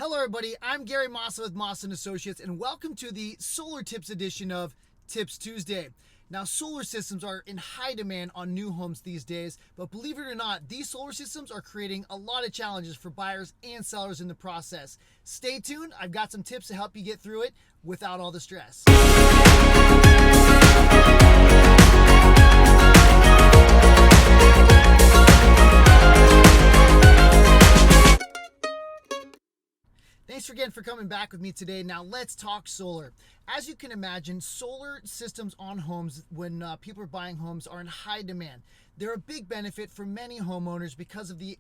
Hello everybody, I'm Gary Massa with Massa & Associates and welcome to the Solar Tips edition of Tips Tuesday. Now, solar systems are in high demand on new homes these days, but believe it or not, these solar systems are creating a lot of challenges for buyers and sellers in the process. Stay tuned, I've got some tips to help you get through it without all the stress. Thanks again for coming back with me today. Now let's talk solar. As you can imagine, solar systems on homes when people are buying homes are in high demand. They're a big benefit for many homeowners because of the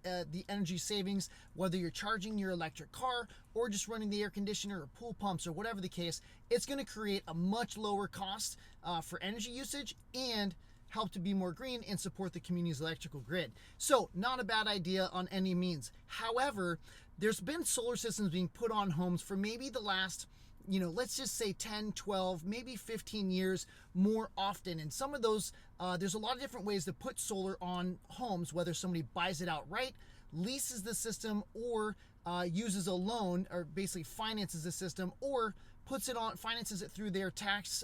energy savings, whether you're charging your electric car or just running the air conditioner or pool pumps or whatever the case. It's going to create a much lower cost for energy usage and help to be more green and support the community's electrical grid. So not a bad idea on any means. However, there's been solar systems being put on homes for maybe the last, let's just say 10, 12, maybe 15 years more often. And some of those, there's a lot of different ways to put solar on homes, whether somebody buys it outright, leases the system, or uses a loan, or basically finances the system, or puts it on, finances it through their tax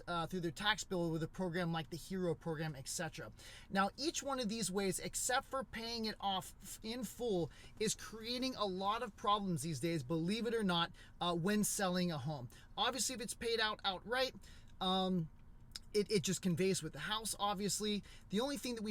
bill with a program like the Hero program, etc. Now, each one of these ways, except for paying it off in full, is creating a lot of problems these days, believe it or not, when selling a home. Obviously, if it's paid out outright, it just conveys with the house, obviously. The only thing that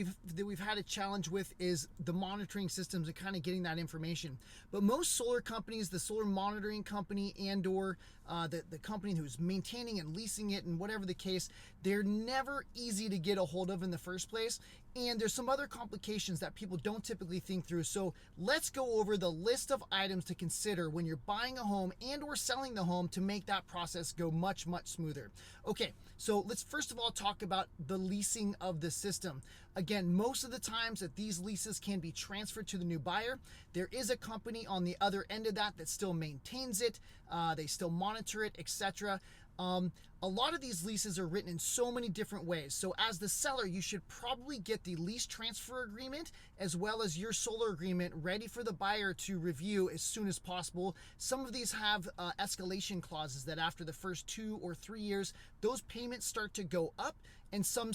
we've had a challenge with is the monitoring systems and kind of getting that information. But most solar companies, the solar monitoring company and or the company who's maintaining and leasing it and whatever the case, they're never easy to get a hold of in the first place. And there's some other complications that people don't typically think through. So let's go over the list of items to consider when you're buying a home and or selling the home to make that process go much, much smoother. Okay, so let's first of all talk about the leasing of the system. Again, most of the times that these leases can be transferred to the new buyer, there is a company on the other end of that still maintains it, they still monitor it, etc. A lot of these leases are written in so many different ways. So as the seller, you should probably get the lease transfer agreement as well as your solar agreement ready for the buyer to review as soon as possible. Some of these have escalation clauses that after the first 2 or 3 years, those payments start to go up, and some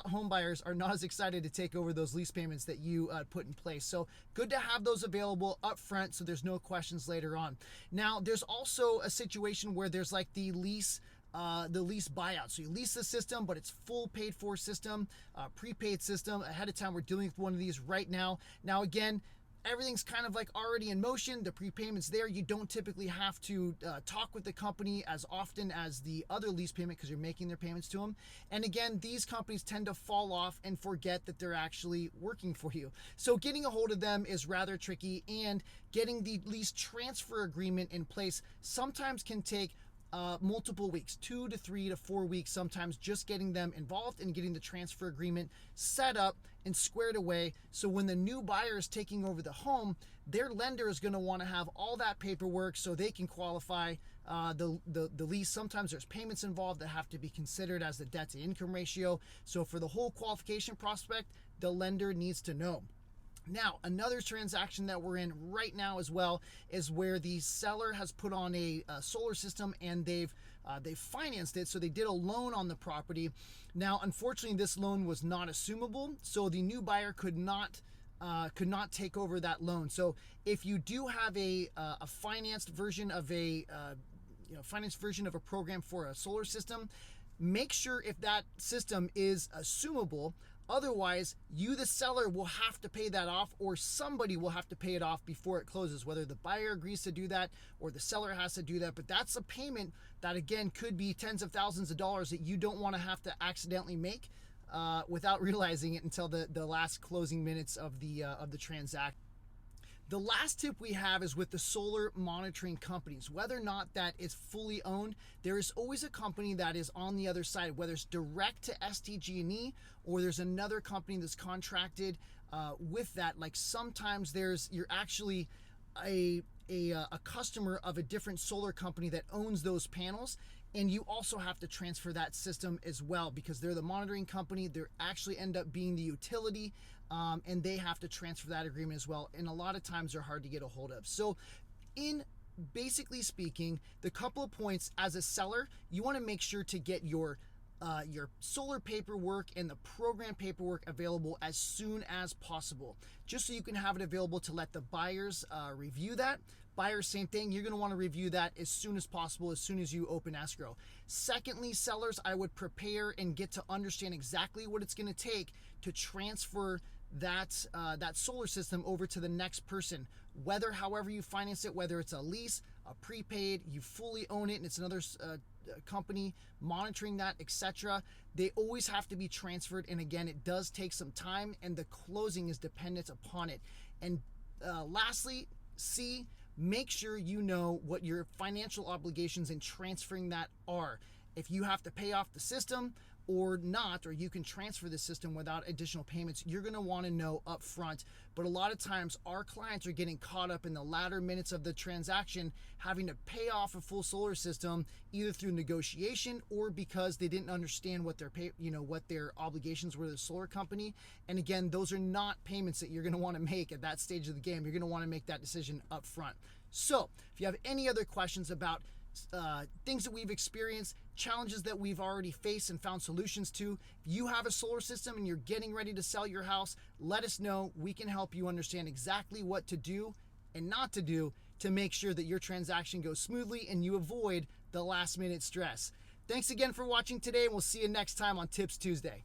home buyers are not as excited to take over those lease payments that you put in place. So good to have those available up front so there's no questions later on. Now, there's also a situation where there's like the lease buyout. So you lease the system, but it's full paid for system, prepaid system ahead of time. We're dealing with one of these right now. Now, again, everything's kind of like already in motion. The prepayment's there. You don't typically have to talk with the company as often as the other lease payment because you're making their payments to them. And again, these companies tend to fall off and forget that they're actually working for you. So getting a hold of them is rather tricky, and getting the lease transfer agreement in place sometimes can take multiple weeks, 2 to 3 to 4 weeks, sometimes just getting them involved and getting the transfer agreement set up and squared away. So when the new buyer is taking over the home, their lender is going to want to have all that paperwork so they can qualify the lease. Sometimes there's payments involved that have to be considered as the debt to income ratio. So for the whole qualification prospect, the lender needs to know. Now, another transaction that we're in right now as well is where the seller has put on a solar system and they've financed it. So they did a loan on the property. Now, unfortunately, this loan was not assumable, so the new buyer could not take over that loan. So if you do have a financed version of a program for a solar system, make sure if that system is assumable. Otherwise, you, the seller, will have to pay that off, or somebody will have to pay it off before it closes, whether the buyer agrees to do that or the seller has to do that. But that's a payment that, again, could be tens of thousands of dollars that you don't want to have to accidentally make without realizing it until the last closing minutes of the transaction. The last tip we have is with the solar monitoring companies. Whether or not that is fully owned, there is always a company that is on the other side, whether it's direct to SDG&E or there's another company that's contracted with that. Like sometimes you're actually a customer of a different solar company that owns those panels, and you also have to transfer that system as well because they're the monitoring company. They actually end up being the utility, and they have to transfer that agreement as well. And a lot of times they're hard to get a hold of. So in basically speaking, the couple of points as a seller, you want to make sure to get your solar paperwork and the program paperwork available as soon as possible, just so you can have it available to let the buyers review that. Buyers, same thing. You're going to want to review that as soon as possible, as soon as you open escrow. Secondly, sellers, I would prepare and get to understand exactly what it's going to take to transfer that solar system over to the next person. Whether, however you finance it, whether it's a lease, a prepaid, you fully own it, and it's another company monitoring that, etc. They always have to be transferred, and again, it does take some time, and the closing is dependent upon it. And lastly, C, make sure you know what your financial obligations in transferring that are. If you have to pay off the system or not, or you can transfer the system without additional payments, you're going to want to know up front. But a lot of times our clients are getting caught up in the latter minutes of the transaction, having to pay off a full solar system either through negotiation or because they didn't understand what their obligations were to the solar company. And again, those are not payments that you're going to want to make at that stage of the game. You're going to want to make that decision up front. So if you have any other questions about things that we've experienced, challenges that we've already faced and found solutions to, if you have a solar system and you're getting ready to sell your house, let us know. We can help you understand exactly what to do and not to do to make sure that your transaction goes smoothly and you avoid the last minute stress. Thanks again for watching today, and we'll see you next time on Tips Tuesday.